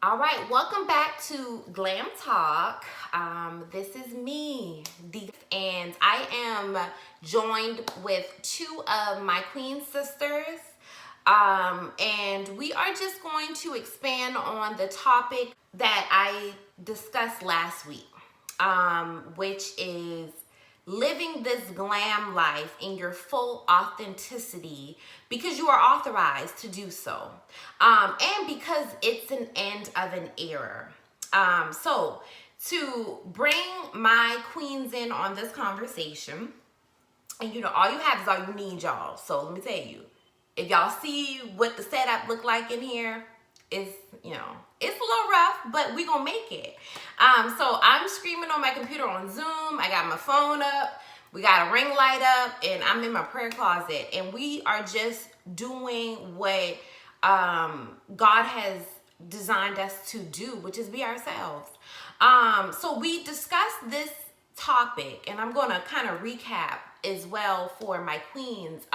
All right, welcome back to Glam Talk. This is me, and I am joined with two of my queen sisters. And we are just going to expand on the topic that I discussed last week, which is living this glam life in your full authenticity because you are authorized to do so, and because it's an end of an era. So to bring my queens in on this conversation, and all you have is all you need, y'all. So let me tell you, if y'all see what the setup look like in here, it's it's a little rough, but we gonna make it. So I'm screaming on my computer on Zoom. I got my phone up. We got a ring light up, and I'm in my prayer closet, and we are just doing what God has designed us to do, which is be ourselves. So we discussed this topic, and I'm gonna kind of recap as well for my queens.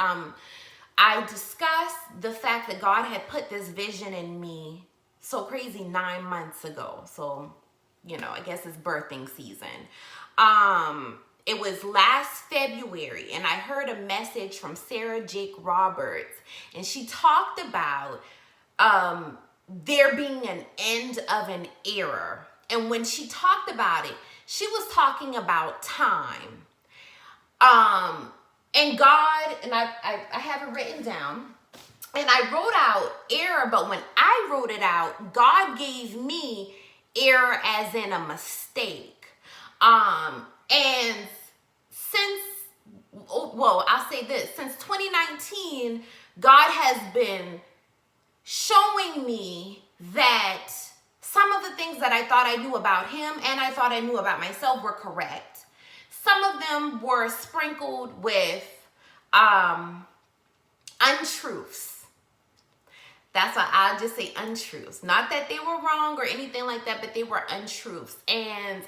I discussed the fact that God had put this vision in me so crazy 9 months ago. So, I guess it's birthing season. It was last February, and I heard a message from Sarah Jake Roberts, and she talked about there being an end of an era. And when she talked about it, she was talking about time. And God, and I have it written down, and I wrote out error, but when I wrote it out, God gave me error as in a mistake. And I'll say this, since 2019, God has been showing me that some of the things that I thought I knew about him and I thought I knew about myself were correct. Some of them were sprinkled with untruths. That's why I'll just say untruths. Not that they were wrong or anything like that, but they were untruths. And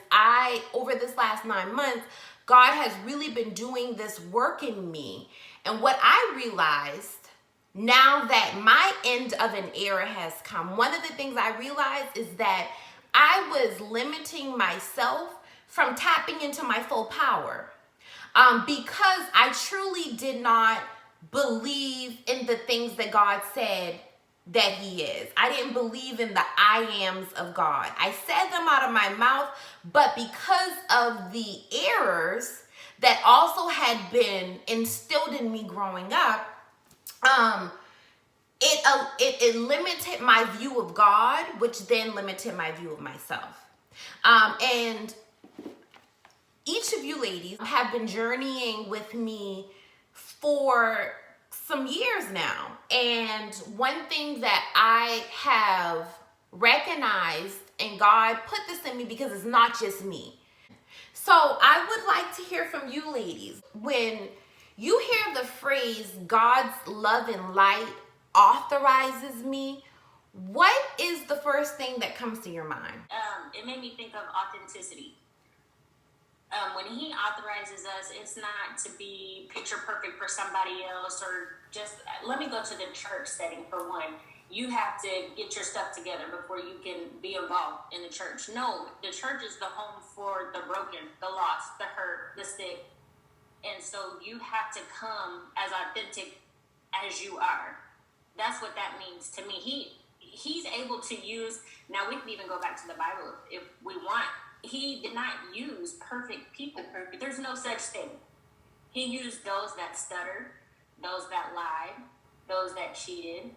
over this last 9 months, God has really been doing this work in me. And what I realized now that my end of an era has come, one of the things I realized is that I was limiting myself from tapping into my full power, because I truly did not believe in the things that God said that he is. I didn't believe in the I ams of God. I said them out of my mouth, but because of the errors that also had been instilled in me growing up, it limited my view of God, which then limited my view of myself. And each of you ladies have been journeying with me for some years now. And one thing that I have recognized, and God put this in me because it's not just me. So I would like to hear from you ladies. When you hear the phrase, God's love and light authorizes me, what is the first thing that comes to your mind? It made me think of authenticity. When he authorizes us, it's not to be picture perfect for somebody else, or just, let me go to the church setting for one. You have to get your stuff together before you can be involved in the church. No, the church is the home for the broken, the lost, the hurt, the sick. And so you have to come as authentic as you are. That's what that means to me. He's able to use, now we can even go back to the Bible if we want. He did not use perfect people. There's no such thing. He used those that stuttered, those that lied, those that cheated,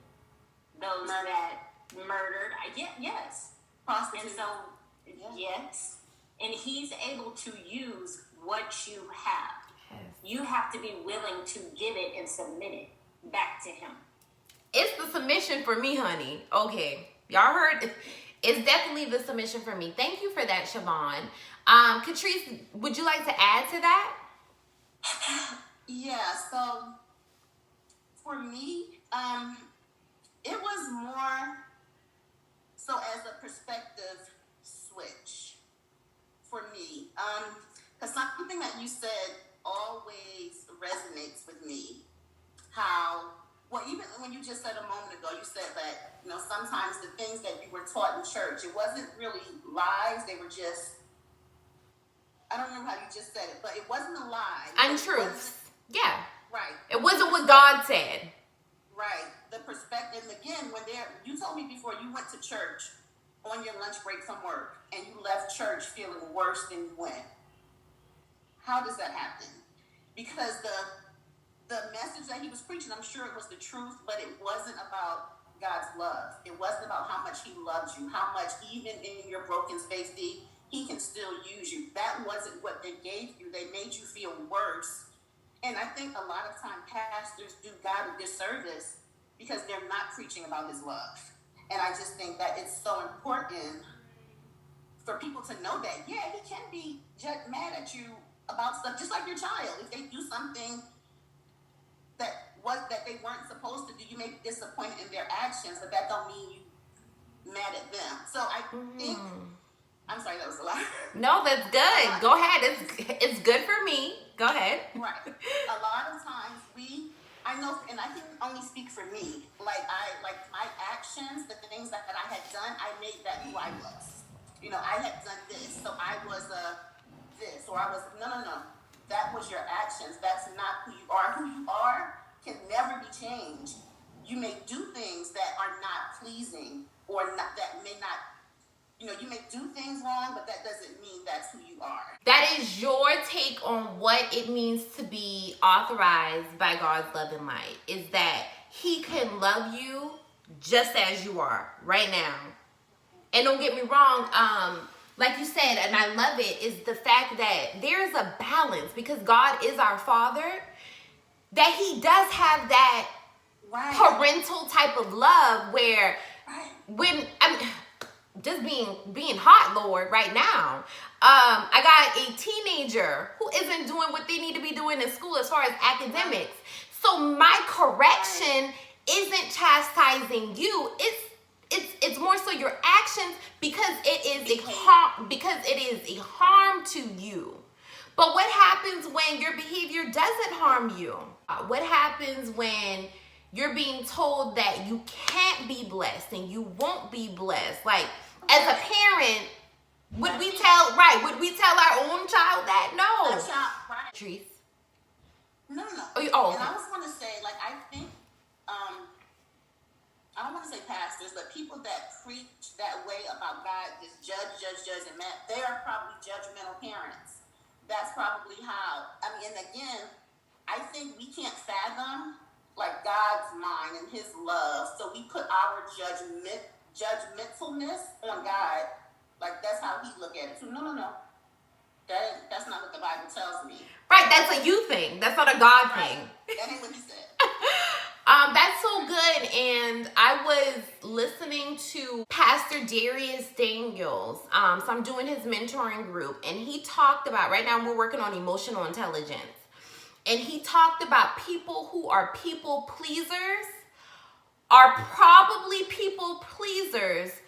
those that murdered. Yes. Prostitutes. And so, yes. And he's able to use what you have. Yes. You have to be willing to give it and submit it back to him. It's the submission for me, honey. Okay. Y'all heard? It's definitely the submission for me. Thank you for that, Shavon. Katrice, would you like to add to that? Yeah, so for me, it was more so as a perspective switch for me. Because something that you said always resonates with me. How, well, even when you just said a moment ago, you said that, you know, sometimes the things that you were taught in church, it wasn't really lies. They were just, I don't remember how you just said it, but it wasn't a lie. Untruths. Yeah. Right. It wasn't what God said. Right. The perspective, again, you told me before you went to church on your lunch break from work and you left church feeling worse than you went. How does that happen? Because the message that he was preaching, I'm sure it was the truth, but it wasn't about God's love. It wasn't about how much he loves you, how much even in your broken space, he can still use you. That wasn't what they gave you. They made you feel worse. And I think a lot of time pastors do God a disservice because they're not preaching about his love. And I just think that it's so important for people to know that, yeah, he can be mad at you about stuff, just like your child. If they do something that they weren't supposed to do, you may be disappointed in their actions, but that don't mean you mad at them. So I think, I'm sorry, that was a lot. No, that's good. Go ahead. It's good for me. Go ahead. Right. A lot of times I know, and I can only speak for me, like my actions, the things that I had done, I made that who I was. You know, I had done this, so I was this, or I was, no. That was your actions. That's not who you are. Who you are can never be changed. You may do things that are not pleasing, or not, that may not, you know, you may do things wrong, but that doesn't mean that's who you are. That is your take on what it means to be authorized by God's love and light. Is that he can love you just as you are right now. And don't get me wrong, like you said, and I love it, is the fact that there's a balance because God is our Father, that he does have that parental type of love where when, just being hot, Lord, right now. I got a teenager who isn't doing what they need to be doing in school as far as academics. So my correction isn't chastising you. It's more so your actions because it is a harm to you. But what happens when your behavior doesn't harm you? What happens when you're being told that you can't be blessed and you won't be blessed? Like, as a parent, would we tell our own child that? No. Katrice. No. Okay. And I just want to say, like, I think, I don't want to say pastors, but people that preach that way about God, just judge, and that, they are probably judgmental parents. That's probably how. I mean, and again, I think we can't fathom, like, God's mind and his love, so we put our judgmentalness on God, like that's how he look at it. So no. That's not what the Bible tells me. Right, that's a you thing. That's not a God thing. That ain't what he said. That's so good. And I was listening to Pastor Darius Daniels. So I'm doing his mentoring group, and he talked about, right now we're working on emotional intelligence. And he talked about people who are people pleasers are probably people pleasers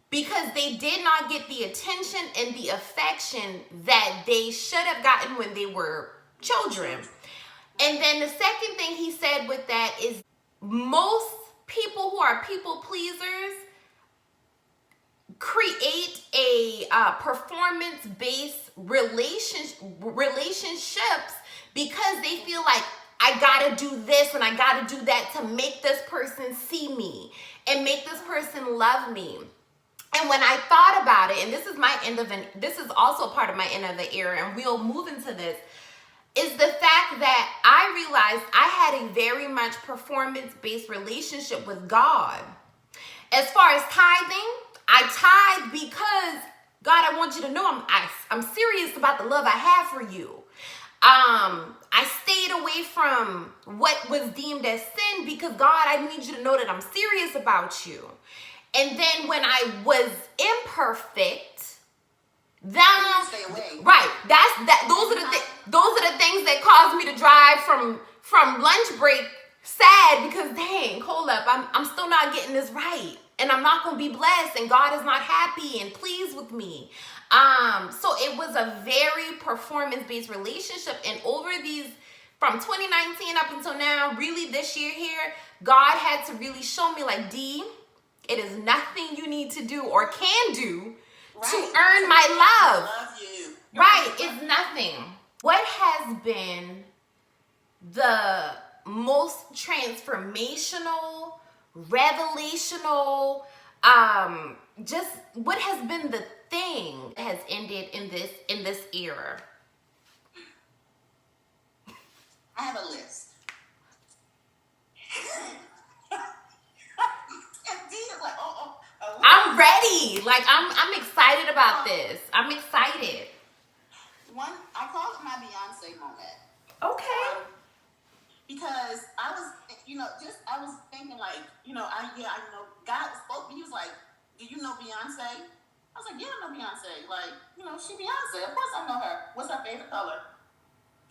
because they did not get the attention and the affection that they should have gotten when they were children. And then the second thing he said with that is most people who are people pleasers create a performance-based relationships because they feel like, I gotta do this and I gotta do that to make this person see me and make this person love me. And when I thought about it, and this is also part of my end of the era, and we'll move into this, is the fact that I realized I had a very much performance-based relationship with God. As far as tithing, I tithe because, God, I want you to know I'm serious about the love I have for you. I stayed away from what was deemed as sin because, God, I need you to know that I'm serious about you. And then when I was imperfect, those are the things that caused me to drive from lunch break sad because, dang, hold up, I'm still not getting this right, and I'm not gonna be blessed, and God is not happy and pleased with me. So it was a very performance-based relationship, and over these from 2019 up until now, really this year here, God had to really show me like, D, it is nothing you need to do or can do to earn my love. Love you. Right, it's nothing. What has been the most transformational, revelational, just what has been the thing that has ended in this era? I have a list. And D is like, I'm ready. Like I'm excited about this. I'm excited. One, I call it my Beyonce moment. Okay. Because I was, I was thinking like, I know God spoke to me. He was like, do you know Beyonce? I was like, yeah, I know Beyonce. Like, she Beyonce. Of course I know her. What's her favorite color?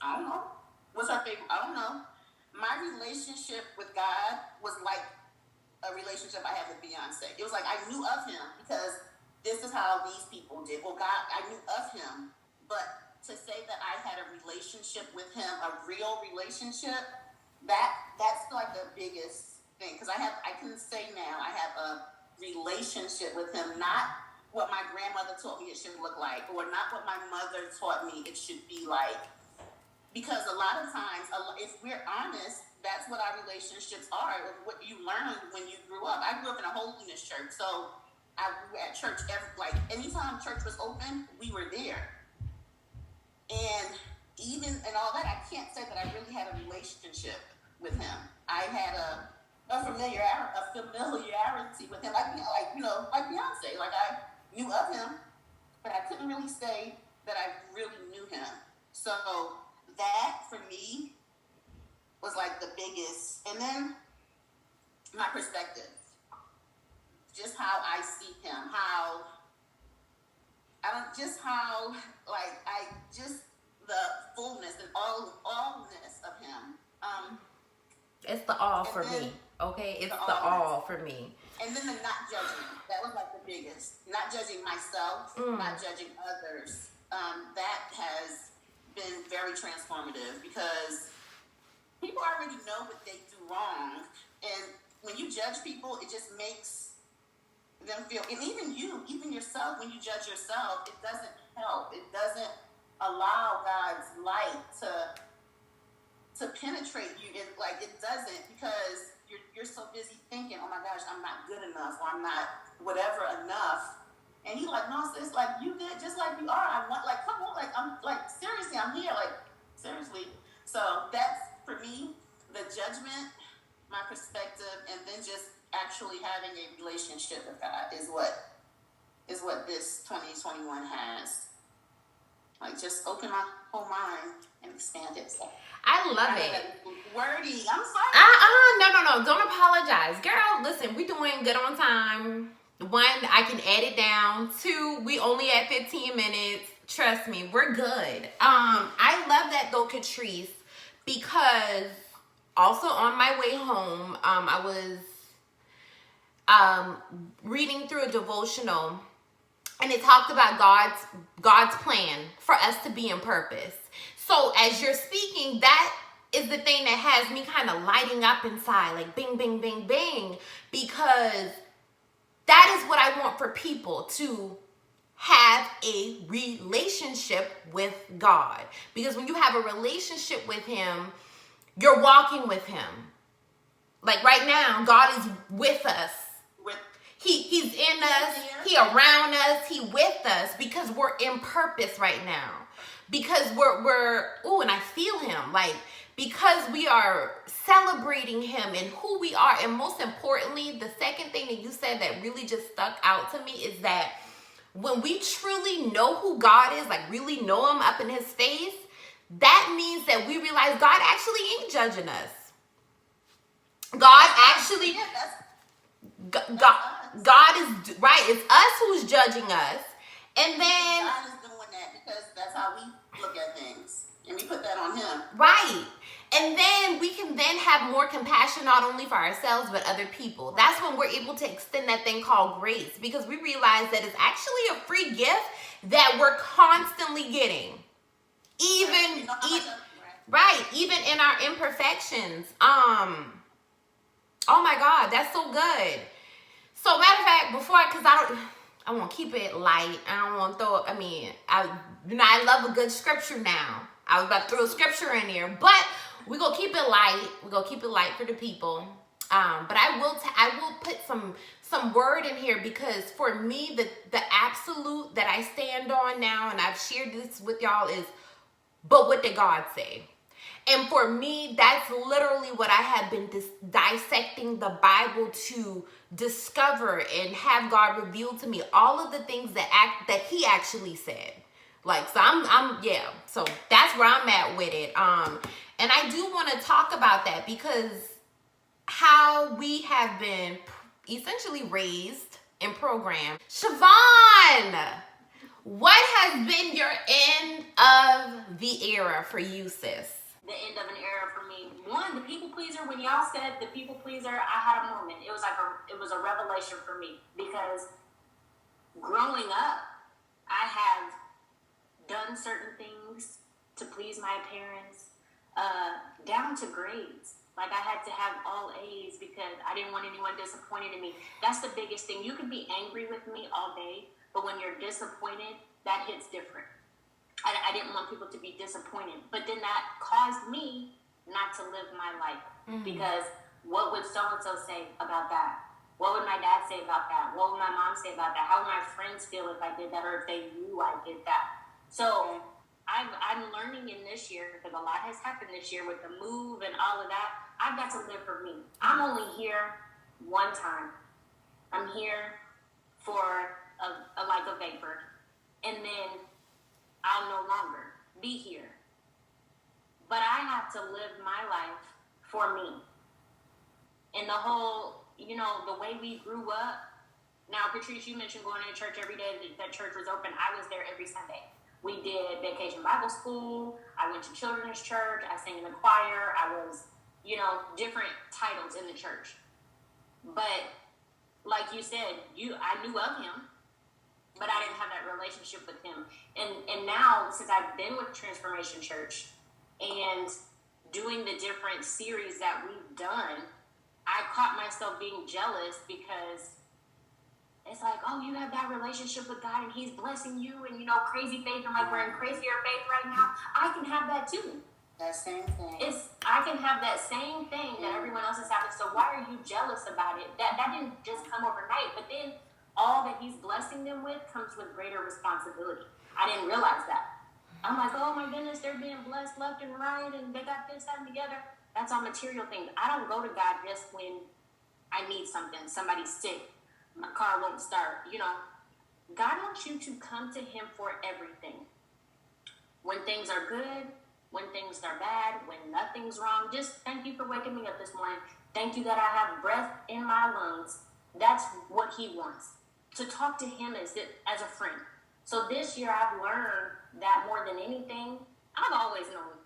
I don't know. What's her favorite? I don't know. My relationship with God was like a relationship I had with Beyonce. It was like I knew of him because this is how these people did. Well, God, I knew of him, but to say that I had a relationship with him, a real relationship, that's like the biggest thing. Because I can say now I have a relationship with him, not what my grandmother taught me it should look like, or not what my mother taught me it should be like. Because a lot of times, if we're honest, that's what our relationships are, what you learned when you grew up. I grew up in a holiness church, so I grew at church anytime church was open, we were there. And even and all that, I can't say that I really had a relationship with him. I had a familiarity with him, like Beyonce. Like I knew of him, but I couldn't really say that I really knew him. So that for me was like the biggest. And then my perspective, just how I see him, the fullness and allness of him. It's the all for me. Okay, it's the all for me. And then the not judging. That was like the biggest. Not judging myself, not judging others. That has been very transformative because people already know what they do wrong. And when you judge people, it just makes them feel, and even yourself, when you judge yourself, it doesn't help. It doesn't allow God's light to penetrate you. It doesn't, because you're so busy thinking, oh my gosh, I'm not good enough, or I'm not whatever enough. And he's like, no, sis, like you did just like you are. I want, like, come on, like I'm like seriously, I'm here, like seriously. So that's for me, the judgment, my perspective, and then just actually having a relationship with God is what this 2021 has. Like, just open my whole mind and expand it. So I love it. Wordy. I'm sorry. No. Don't apologize. Girl, listen, we doing good on time. 1, I can edit down. 2, we only at 15 minutes. Trust me, we're good. I love that though, Katrice, because also on my way home, I was reading through a devotional, and it talked about God's plan for us to be in purpose. So as you're speaking, that is the thing that has me kind of lighting up inside, like bing, bing, bing, bing, because that is what I want for people to have a relationship with God. Because when you have a relationship with him, you're walking with him. Like right now, God is with us. He's in us, he around us, he with us, because we're in purpose right now. Because and I feel him, like, because we are celebrating him and who we are. And most importantly, the second thing that you said that really just stuck out to me is that when we truly know who God is, like really know him up in his face, that means that we realize God actually ain't judging us. God actually, God is, right, it's us who's judging us. And then God is doing that because that's how we look at things. And we put that on him. Right. And then we can then have more compassion, not only for ourselves, but other people. That's when we're able to extend that thing called grace, because we realize that it's actually a free gift that we're constantly getting. Right. Even in our imperfections. Oh my God, that's so good. So matter of fact, because I want to keep it light. I don't want to throw. I love a good scripture now. I was about to throw a scripture in there, but we're gonna keep it light. We're gonna keep it light for the people. But I will put some word in here, because for me the absolute that I stand on now, and I've shared this with y'all, is, but what did God say? And for me, that's literally what I have been dissecting the Bible to discover and have God reveal to me all of the things that He actually said. Like, so yeah. So that's where I'm at with it. And I do want to talk about that, because how we have been essentially raised and programmed. Shavon, what has been your end of the era for you, sis? The end of an era for me. One, the people pleaser. When y'all said the people pleaser, I had a moment. It was a revelation for me, because growing up, I have done certain things to please my parents, down to grades. Like, I had to have all A's because I didn't want anyone disappointed in me. That's the biggest thing. You can be angry with me all day, but when you're disappointed, that hits different. I didn't want people to be disappointed. But then that caused me not to live my life. Because what would so-and-so say about that? What would my dad say about that? What would my mom say about that? How would my friends feel if I did that, or if they knew I did that? So I'm learning in this year, because a lot has happened this year with the move and all of that. I've got to live for me. I'm only here one time. I'm here for a vapor. And then I'll no longer be here. But I have to live my life for me. And the whole, the way we grew up. Now, Katrice, you mentioned going to church every day. That church was open. I was there every Sunday. We did vacation Bible school. I went to children's church. I sang in the choir. I was, different titles in the church. But like you said, I knew of him, but I didn't have that relationship with him. And now, since I've been with Transformation Church and doing the different series that we've done, I caught myself being jealous, because it's like, oh, you have that relationship with God and He's blessing you, and crazy faith. I'm like, we're in crazier faith right now. I can have that too. That same thing. I can have that same thing that everyone else is having. So why are you jealous about it? That didn't just come overnight, but then all that He's blessing them with comes with greater responsibility. I didn't realize that. I'm like, oh my goodness, they're being blessed left and right, and they got this, that, and together. That's all material things. I don't go to God just when I need something. Somebody's sick. My car won't start. God wants you to come to Him for everything. When things are good, when things are bad, when nothing's wrong, just thank you for waking me up this morning. Thank you that I have breath in my lungs. That's what He wants. To talk to Him as a friend. So this year I've learned that more than anything, I've always known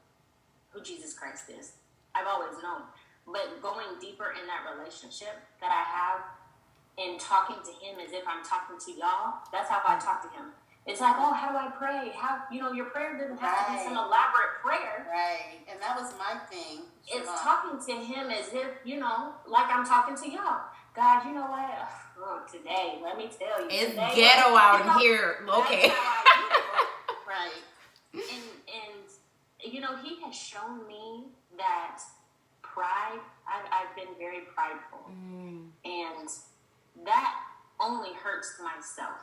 who Jesus Christ is. I've always known. But going deeper in that relationship that I have, and talking to Him as if I'm talking to y'all, that's how I talk to Him. It's like, oh, how do I pray? Your prayer doesn't have to be some elaborate prayer. Right. And that was my thing. It's talking to Him as if, like I'm talking to y'all. God, you know what? Oh, today, let me tell you. It's today, ghetto out here. Okay. That's how I do it. Right. And He has shown me that pride, I've been very prideful. And that only hurts myself,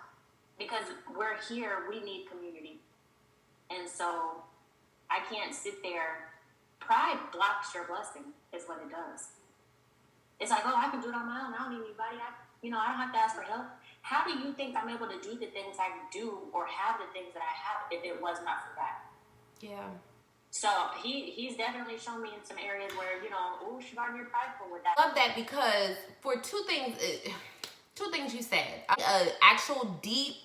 because we're here, we need community. And so I can't sit there. Pride blocks your blessing, is what it does. It's like, oh, I can do it on my own. I don't need anybody. I don't have to ask for help. How do you think I'm able to do the things I do, or have the things that I have, if it was not for that? Yeah. So he's definitely shown me in some areas where, oh, Shavon, you're prideful with that. I love that, because for two things you said, an actual deep,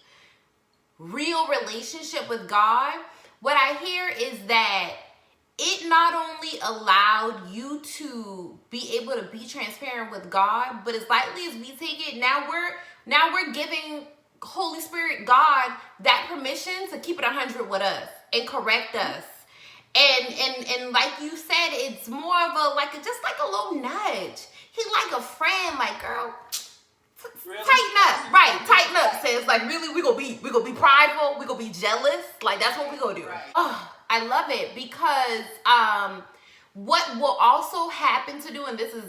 real relationship with God, what I hear is that it not only allowed you to be able to be transparent with God, but as lightly as we take it, now we're giving Holy Spirit, God, that permission to keep it 100 with us and correct us. And like you said, it's more of a just like a little nudge. He like a friend, like, girl, Really? tighten up, right? Tighten up, sis. Like, really, we gonna be prideful, we gonna be jealous. Like, that's what we gonna do. Right. Oh, I love it because what will also happen to do, and this is,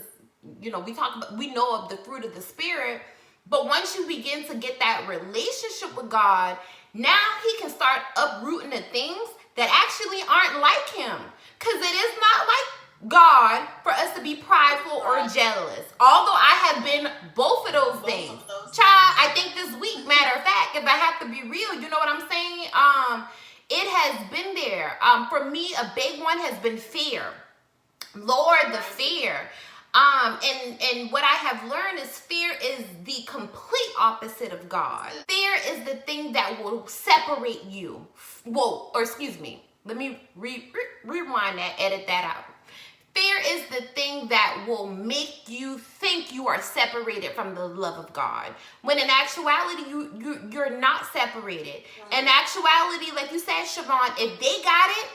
we know of the fruit of the spirit, but once you begin to get that relationship with God, now He can start uprooting the things that actually aren't like Him, because it is not like God for us to be prideful or jealous. Although I have been both of those things. Child, I think this week, matter of fact, if I have to be real, you know what I'm saying? It has been there. For me, a big one has been fear. Lord, the fear. And what I have learned is fear is the complete opposite of God. Fear is the thing that will separate you. Whoa, or excuse me. Let me rewind that, edit that out. Fear is the thing that will make you think you are separated from the love of God. When in actuality, you're not separated. In actuality, like you said, Shavon, if they got it,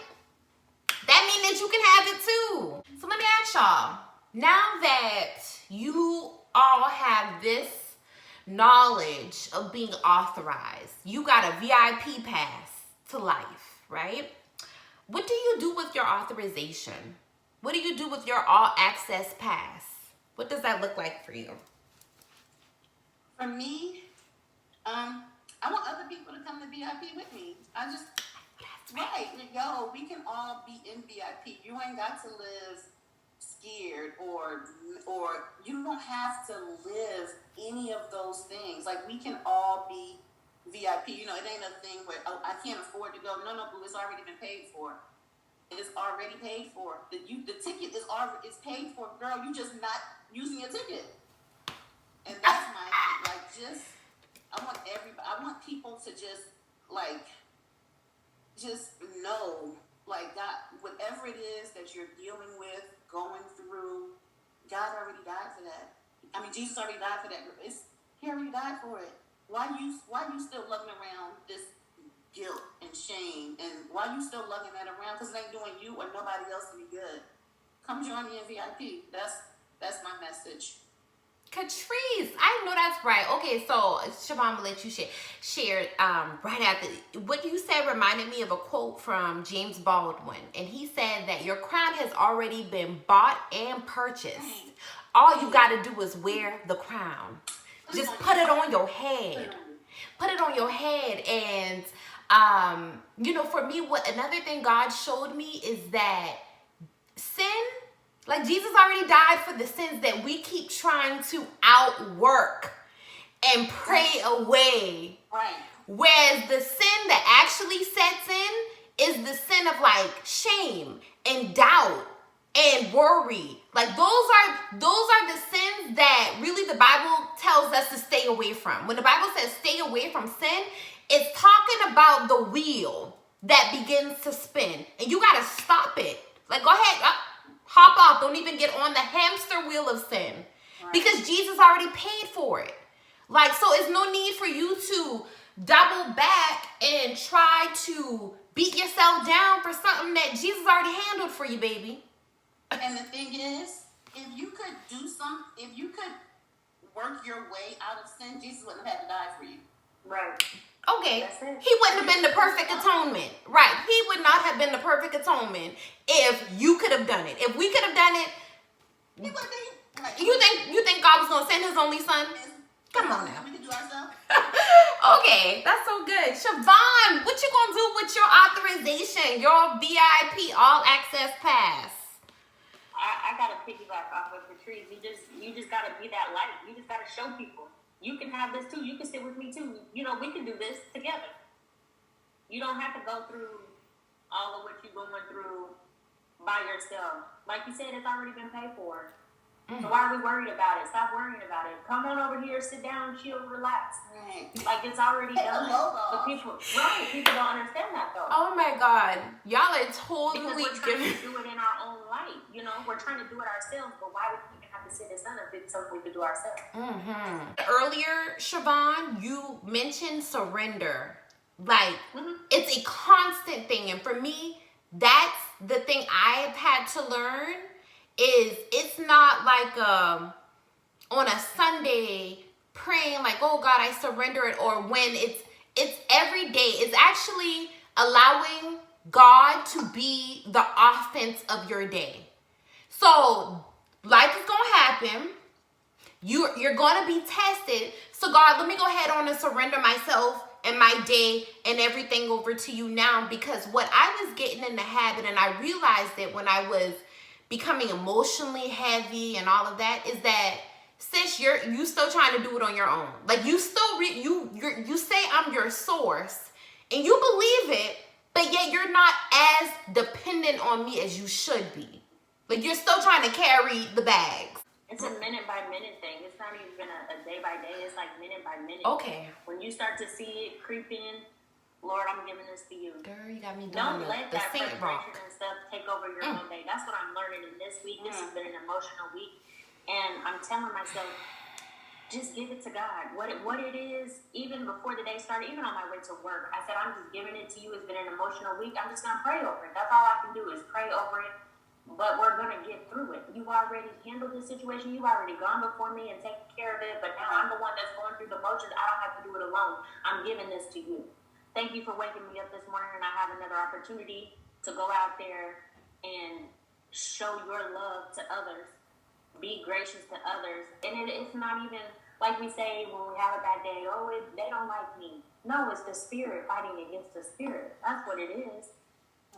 that means that you can have it too. So let me ask y'all, now that you all have this knowledge of being authorized, you got a VIP pass to life, right? What do you do with your authorization? What do you do with your all access pass? What does that look like for you? For me, I want other people to come to VIP with me. Right, yo, we can all be in VIP. You ain't got to live scared or you don't have to live any of those things. Like, we can all be VIP. It ain't a thing where, oh, I can't afford to go. No, boo, it's already been paid for. It's already paid for. The ticket is paid for, girl. You just not using your ticket. And that's my thing. I want people to just know, God, whatever it is that you're dealing with, going through, God already died for that. I mean, Jesus already died for that. He already died for it. Why you still lugging around this guilt and shame, and why you still lugging that around? Because it ain't doing you or nobody else any good. Come join me in VIP. That's my message. Katrice, I know that's right. Okay, so Shavon, I'm gonna let you share right after. What you said reminded me of a quote from James Baldwin, and he said that your crown has already been bought and purchased. All you gotta do is wear the crown. Just put it on your head. Put it on your head. And for me, another thing God showed me is that sin, like, Jesus already died for the sins that we keep trying to outwork and pray away. Right. Whereas the sin that actually sets in is the sin of shame and doubt and worry. Like, those are the sins that really the Bible tells us to stay away from. When the Bible says stay away from sin, it's talking about the wheel that begins to spin, and you gotta stop it. Like, go ahead, hop off. Don't even get on the hamster wheel of sin, because Jesus already paid for it. So it's no need for you to double back and try to beat yourself down for something that Jesus already handled for you, baby. And the thing is, if you could work your way out of sin, Jesus wouldn't have had to die for you. Right. Okay, he wouldn't have been the perfect atonement. Right, he would not have been the perfect atonement if you could have done it. If we could have done it, He would have been. you think God was going to send his only son? Come on now. We can do ourselves. Okay, that's so good. Shavon, what you gonna do with your authorization, your VIP all access pass? I gotta piggyback off of Katrice. You just gotta be that light. You just gotta show people you can have this too. You can sit with me too. We can do this together. You don't have to go through all of what you're going through by yourself. Like you said, it's already been paid for. So why are we worried about it? Stop worrying about it. Come on over here, sit down, chill, relax. Right. Like, it's already done. But people don't understand that though. Oh my God, y'all are totally because we're trying to do it in our own light. We're trying to do it ourselves. But why would we even have to sit in sun if it's something we could do ourselves? Earlier, Shavon, you mentioned surrender. It's a constant thing, and for me, that's the thing I've had to learn, is it's not like on a Sunday praying like, oh God, I surrender it, or when it's every day. It's actually allowing God to be the offense of your day. So life is gonna happen. You're gonna be tested. So God, let me go ahead on and surrender myself and my day and everything over to you now, because what I was getting in the habit, and I realized it when I was becoming emotionally heavy and all of that, is that, sis, you still trying to do it on your own. Like, you still you say I'm your source and you believe it, but yet you're not as dependent on me as you should be. Like, you're still trying to carry the bags. It's a minute by minute thing. It's not even a day by day. It's like minute by minute. Okay. When you start to see it creep in, Lord, I'm giving this to you. Girl, you got me doing Don't let the that Saint frustration rock and stuff take over your whole day. That's what I'm learning in this week. This has been an emotional week. And I'm telling myself, just give it to God. What it is, even before the day started, even on my way to work, I said, I'm just giving it to you. It's been an emotional week. I'm just going to pray over it. That's all I can do is pray over it. But we're going to get through it. You've already handled this situation. You've already gone before me and taken care of it. But now I'm the one that's going through the motions. I don't have to do it alone. I'm giving this to you. Thank you for waking me up this morning, and I have another opportunity to go out there and show your love to others. Be gracious to others. And it's not even like we say when we have a bad day, they don't like me. No, it's the spirit fighting against the spirit. That's what it is.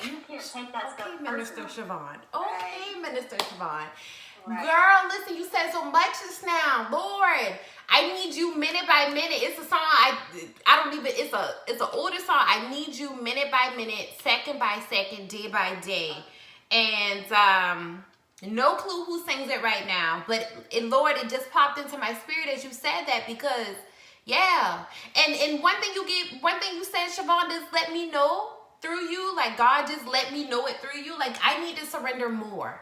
You can't take that stuff personally. Minister Shavon. Okay, Right. Minister Shavon. Right. Girl, listen, you said so much just now. Lord, I need you minute by minute. It's a song I don't even, it's an older song. I need you minute by minute, second by second, day by day. And no clue who sings it right now. But Lord, it just popped into my spirit as you said that, because yeah. And one thing you said, Shavon, just let me know through you, like God just let me know it through you. Like, I need to surrender more.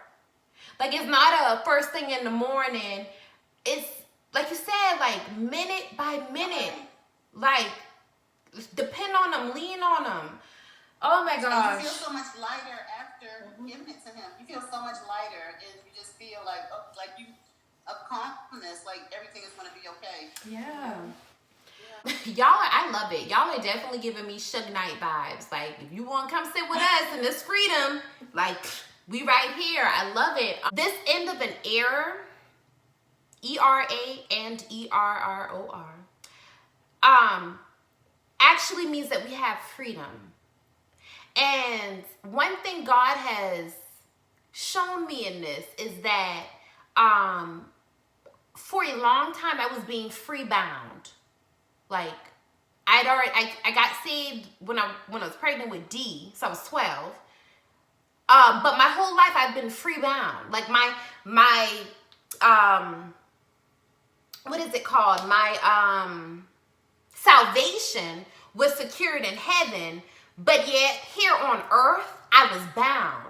Like, it's not a first thing in the morning. It's like you said, like minute by minute. Like, depend on them, lean on them. Oh my gosh. You feel so much lighter after giving it to him. You feel so much lighter, and you just feel like you a calmness, like everything is going to be okay. Yeah. Y'all, I love it. Y'all are definitely giving me Suge Knight vibes. Like, if you want to come sit with us in this freedom, like, we right here. I love it. This end of an error, E-R-A and E-R-R-O-R, actually means that we have freedom. And one thing God has shown me in this is that for a long time I was being free bound. Like, I got saved when I was pregnant with D, so I was 12. But my whole life I've been free bound. Like, my what is it called? My salvation was secured in heaven, but yet here on earth I was bound.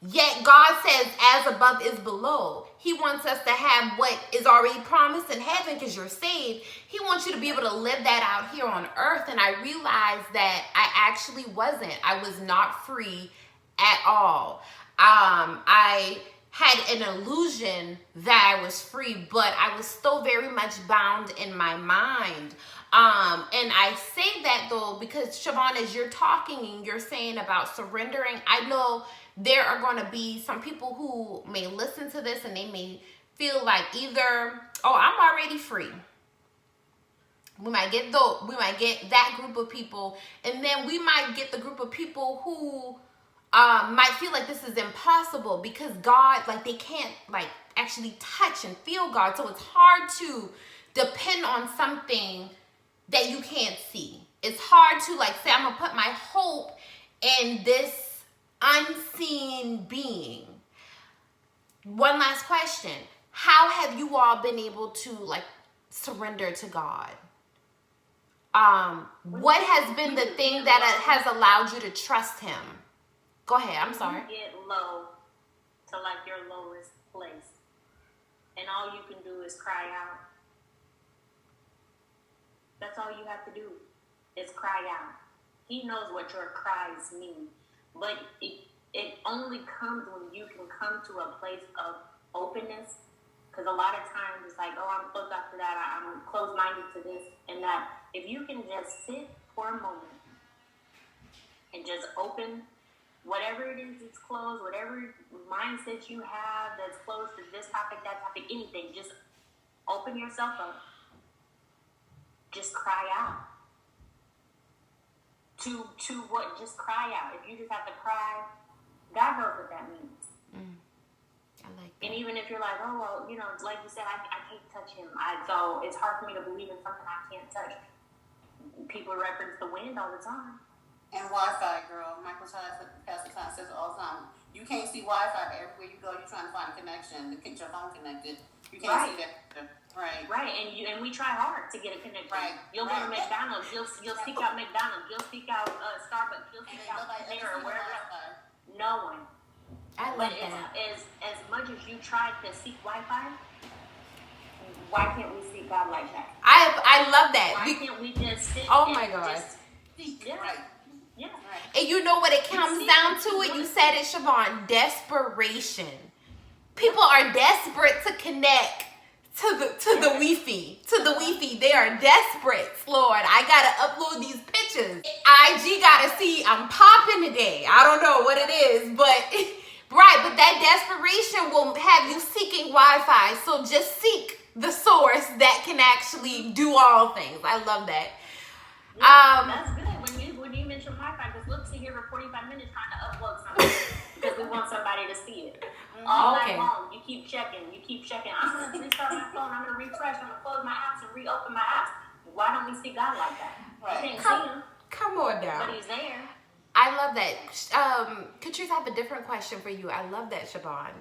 Yet God says, as above is below. He wants us to have what is already promised in heaven because you're saved. He wants you to be able to live that out here on earth. And I realized that I actually wasn't. I was not free at all. I had an illusion that I was free, but I was still very much bound in my mind. And I say that though because, Shavon, as you're talking and you're saying about surrendering, I know there are going to be some people who may listen to this and they may feel like either, oh, I'm already free. We might get that group of people, and then we might get the group of people who might feel like this is impossible because God, like, they can't like actually touch and feel God. So it's hard to depend on something that you can't see. It's hard to like say, I'm gonna put my hope in this unseen being. One last question. How have you all been able to like surrender to God? What has been the thing that has allowed you to trust him? Go ahead, I'm sorry. You get low to like your lowest place, and all you can do is cry out. That's all you have to do is cry out. He knows what your cries mean. But it only comes when you can come to a place of openness. Because a lot of times it's like, oh, I'm closed off to that, I'm closed-minded to this and that. If you can just sit for a moment and just open whatever it is that's closed, whatever mindset you have that's closed to this topic, that topic, anything, just open yourself up. Just cry out. To what? Just cry out. If you just have to cry, God knows what that means. I like that. And even if you're like, oh, well, you know, like you said, I can't touch him. So it's hard for me to believe in something I can't touch. People reference the wind all the time. And Wi-Fi, girl. Michael Pastor Todd says all the time, you can't see Wi-Fi everywhere you go. You're trying to find a connection to keep your phone connected. You can't see that. Right. And we try hard to get a connection. Right. You'll go to McDonald's. You'll seek out McDonald's. You'll seek out Starbucks. You'll seek out Panera or wherever else. No one. I like that. As much as you tried to seek Wi-Fi, why can't we seek God like that? I love that. Why can't we just sit? Oh my God. Yeah. Right. Yeah. And you know what it comes down to? It. You said it, Shavon. Desperation. People are desperate to connect to the Wi-Fi. To the Wi-Fi. They are desperate. Lord, I gotta upload these pictures. IG gotta see I'm popping today. I don't know what it is, but right, but that desperation will have you seeking Wi-Fi. So just seek the source that can actually do all things. I love that. That's good. When you mention Wi-Fi, because we'll sit here for 45 minutes trying to upload something because we want somebody to see it. All night long, you keep checking. I'm going to restart my phone. I'm going to refresh. I'm going to close my apps and reopen my apps. Why don't we see God like that? Right. You can't see him. Come on now. But he's there. I love that. Katrice, I have a different question for you. I love that, Shavon.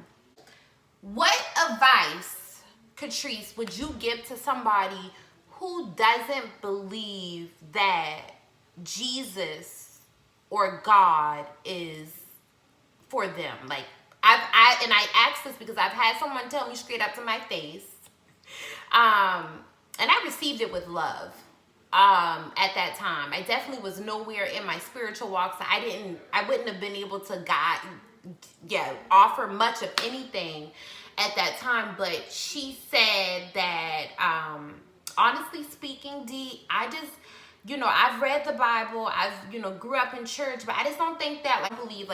What advice, Katrice, would you give to somebody who doesn't believe that Jesus or God is for them? Like, I ask this because I've had someone tell me straight up to my face, and I received it with love. At that time, I definitely was nowhere in my spiritual walk, so I wouldn't have been able to offer much of anything at that time. But she said that, honestly speaking, D, I just, I've read the Bible, I've, grew up in church, but I just don't think that, I believe,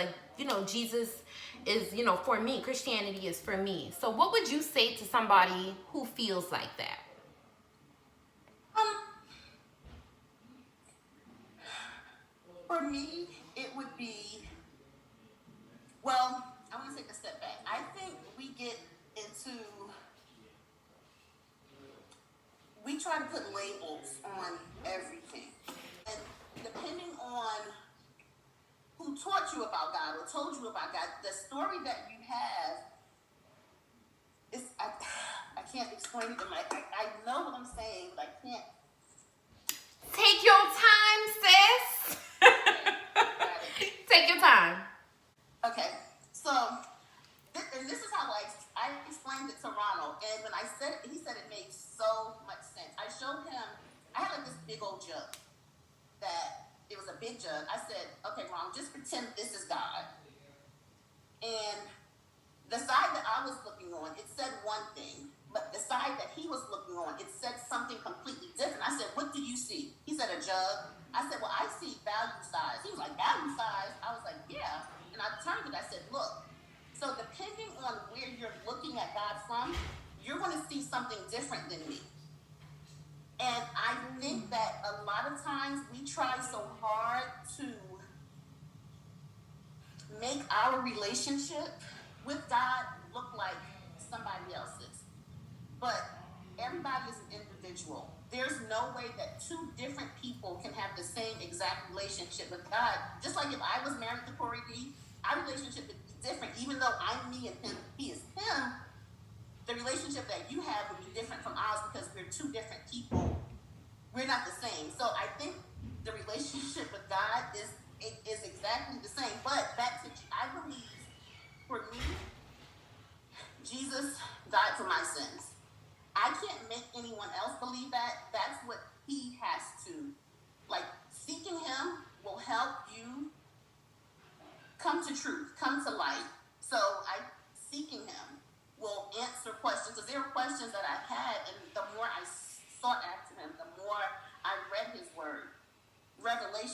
Jesus is, for me, Christianity is for me. So what would you say to somebody who feels like that? For me, it would be, well, I want to take a step back. I think we try to put labels on everything. And depending on who taught you about God or told you about God, the story that you have is, I can't explain it. I know what I'm saying, but I can't. Take your time, sis. Take your time. Okay, so, and this is how I explained it to Ronald, and when I said it, he said it made so much sense. I showed him, I had this big old jug it was a big jug. I said, okay, Ronald, just pretend this is God. And the side that I was looking on, it said one thing, but the side that he was looking on, it said something completely different. I said, what do you see? He said, a jug. I said, well, I see value size. He was like, value size? I was like, yeah. And I turned it, I said, look. So depending on where you're looking at God from, you're going to see something different than me. And I think that a lot of times we try so hard to make our relationship with God look like somebody else's. But everybody is an individual. There's no way that two different people can have the same exact relationship with God. Just like if I was married to Corey D, our relationship would be different. Even though I'm me and him, he is him, the relationship that you have would be different from ours because we're two different people. We're not the same. So I think the relationship with God is exactly the same. But back to, I believe, for me, Jesus died for my sins. I can't make anyone else believe that. That's what he has to. Like, seeking him will help you come to truth, come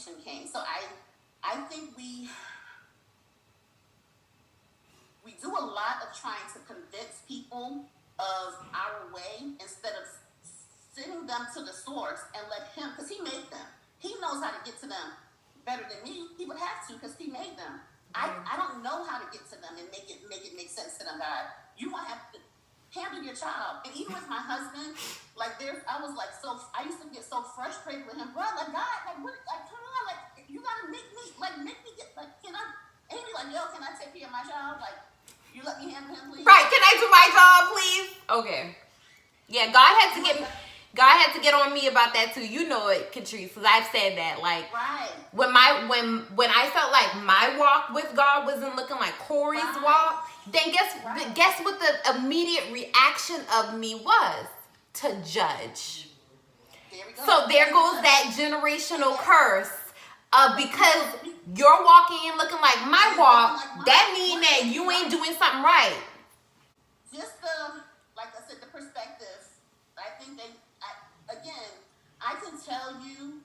revelation came. So I think we do a lot of trying to convince people of our way instead of sending them to the source and let him, because he made them. He knows how to get to them better than me. He would have to, because he made them. I don't know how to get to them and make it make sense to them, God. You want to have to handle your child. And even with my husband, like I was like, I used to get so frustrated with him, bro. Like, God, like, what, like, come on, like, you gotta make me get, like, can I? And he be like, yo, can I take care of my child? Like, you let me handle him, please. Right? Can I do my job, please? Okay. Yeah, God had to get on me about that too. You know it, Katrice, because I've said that. Like, right. when I felt like my walk with God wasn't looking like Corey's walk, then guess what the immediate reaction of me was? To judge. There we go. So there goes that generational curse of, because you're walking in looking like my walk, that means that you ain't doing something right. Just like I said, the perspective. I think I can tell you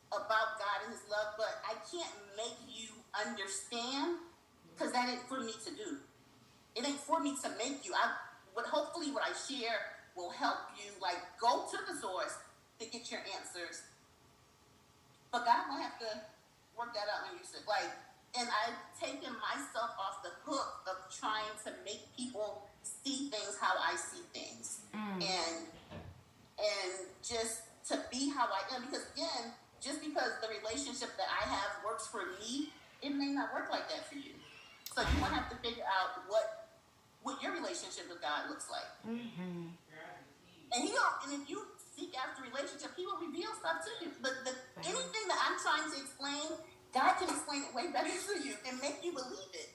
about God and his love, but I can't make you understand, because that ain't for me to do. It ain't for me to make you. Hopefully what I share will help you, like, go to the source to get your answers. But God will have to work that out when you sit. Like, and I've taken myself off the hook of trying to make people see things how I see things. And just to be how I am. Because again, just because the relationship that I have works for me, it may not work like that for you. So you might have to figure out what your relationship with God looks like. And if you seek after relationship, he will reveal stuff to you. Anything that I'm trying to explain, God can explain it way better to you and make you believe it.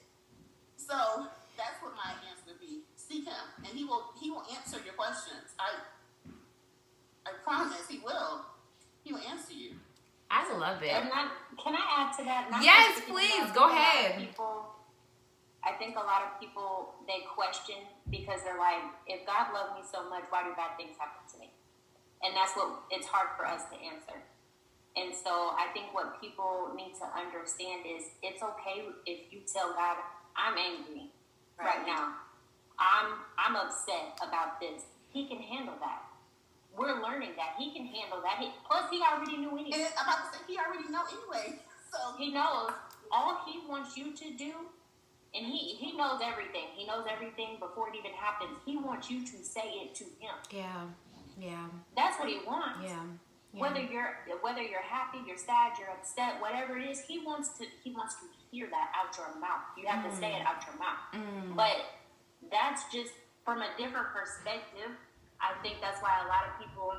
So that's what my answer would be. Seek him, and he will answer your questions. I promise he will. He will answer you. I love it. Can I add to that? Yes, please. Go ahead. I think a lot of people, they question because they're like, if God loved me so much, why do bad things happen to me? And that's what it's hard for us to answer. And so I think what people need to understand is it's okay if you tell God, I'm angry right now. I'm upset about this. He can handle that. We're learning that. He can handle that. Plus, he already knew anyway. And I'm about to say, he already know anyway. So he knows. All he wants you to do, and he knows everything. He knows everything before it even happens. He wants you to say it to him. Yeah. That's what he wants. Yeah. Whether you're happy, you're sad, you're upset, whatever it is, he wants to hear that out your mouth. You have to say it out your mouth. But that's just from a different perspective. I think that's why a lot of people,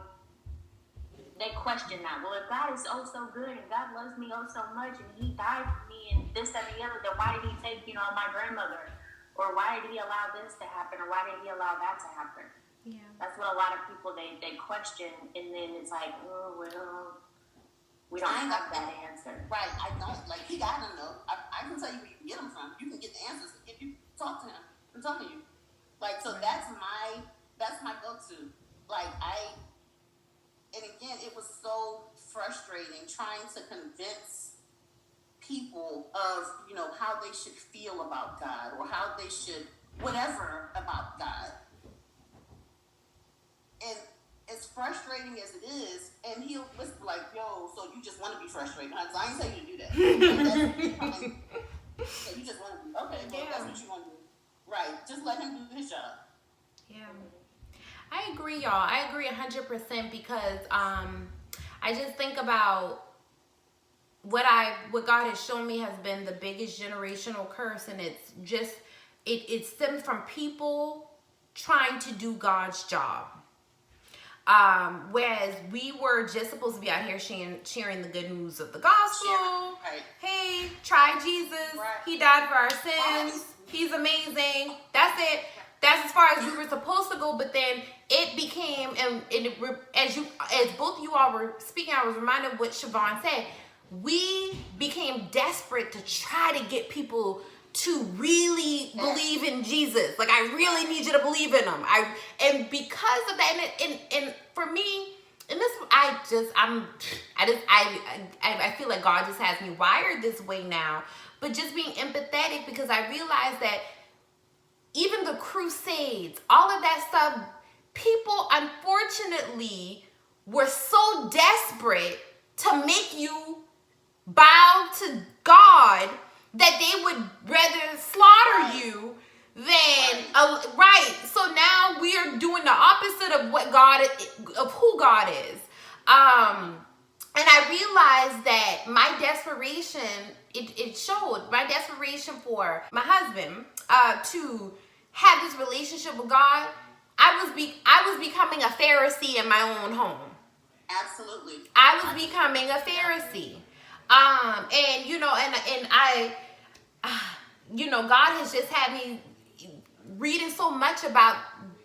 they question that. Well, if God is oh so good and God loves me oh so much and he died for me and this, that, and the other, then why did he take, my grandmother? Or why did he allow this to happen? Or why did he allow that to happen? Yeah. That's what a lot of people, they question, and then it's like, oh, well, we don't have that answer. Right, I don't. Like, he gotta know. I can tell you where you can get them from. You can get the answers if you talk to him. I'm telling you. Like, so that's my go-to. Like, and again, it was so frustrating trying to convince people of, how they should feel about God or how they should, whatever about God. And as frustrating as it is, and he'll whisper like, yo, so you just want to be frustrated. I ain't tell you to do that. So you just want to be, okay, well, that's what you want to do. Right, just let him do his job. Yeah. I agree, y'all. I agree 100% because I just think about what God has shown me has been the biggest generational curse, and it's just it stems from people trying to do God's job. Whereas we were just supposed to be out here sharing the good news of the gospel. Right. Hey, try Jesus. Right. He died for our sins. He's amazing. That's it. That's as far as we were supposed to go. But then it became, as both of you all were speaking, I was reminded of what Shavon said. We became desperate to try to get people to really believe in Jesus. Like, I really need you to believe in him. And because of that, and for me, and this, I feel like God just has me wired this way now. But just being empathetic, because I realized that even the crusades, all of that stuff, people unfortunately were so desperate to make you bow to God that they would rather slaughter you than right. So now we are doing the opposite of what of who God is. And I realized that my desperation, it showed my desperation for my husband to have this relationship with God. I was becoming a Pharisee in my own home. Absolutely. I was becoming a Pharisee. And I God has just had me reading so much about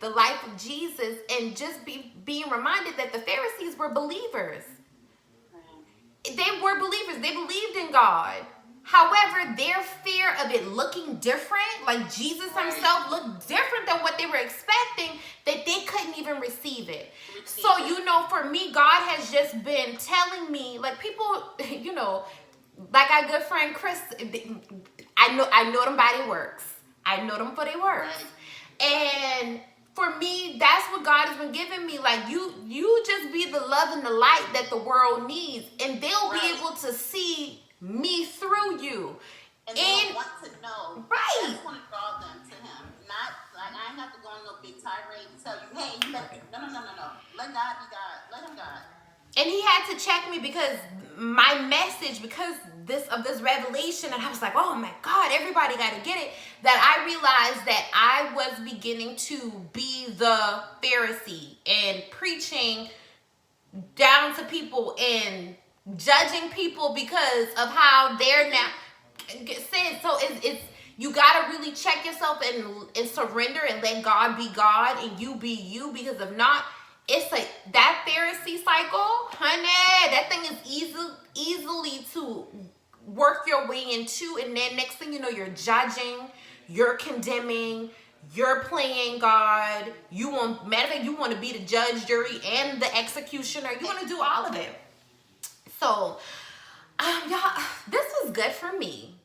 the life of Jesus, and just being reminded that the Pharisees were believers. They were believers. They believed in God. However, their fear of it looking different, like Jesus himself looked different than what they were expecting, that they couldn't even receive it. So, for me, God has just been telling me, like, people, like our good friend Chris, I know them by their works. I know them for their works. And for me, that's what God has been giving me. Like, you just be the love and the light that the world needs, and they'll be able to see me through you. And they want to know. Right. I just want to draw them to him. Not like I ain't have to go on no big tirade and tell you, hey, you better no. Let God be God. Let him God. And he had to check me, because my message, because of this revelation, and I was like, oh my God, everybody got to get it, that I realized that I was beginning to be the Pharisee and preaching down to people and judging people because of how they're now said. So it's you got to really check yourself and surrender and let God be God and you be you, because if not, it's like that Pharisee cycle, honey, that thing is easily to work your way into. And then next thing you know, you're judging, you're condemning, you're playing God. Matter of fact, you want to be the judge, jury, and the executioner. You want to do all of it. So, y'all, this was good for me.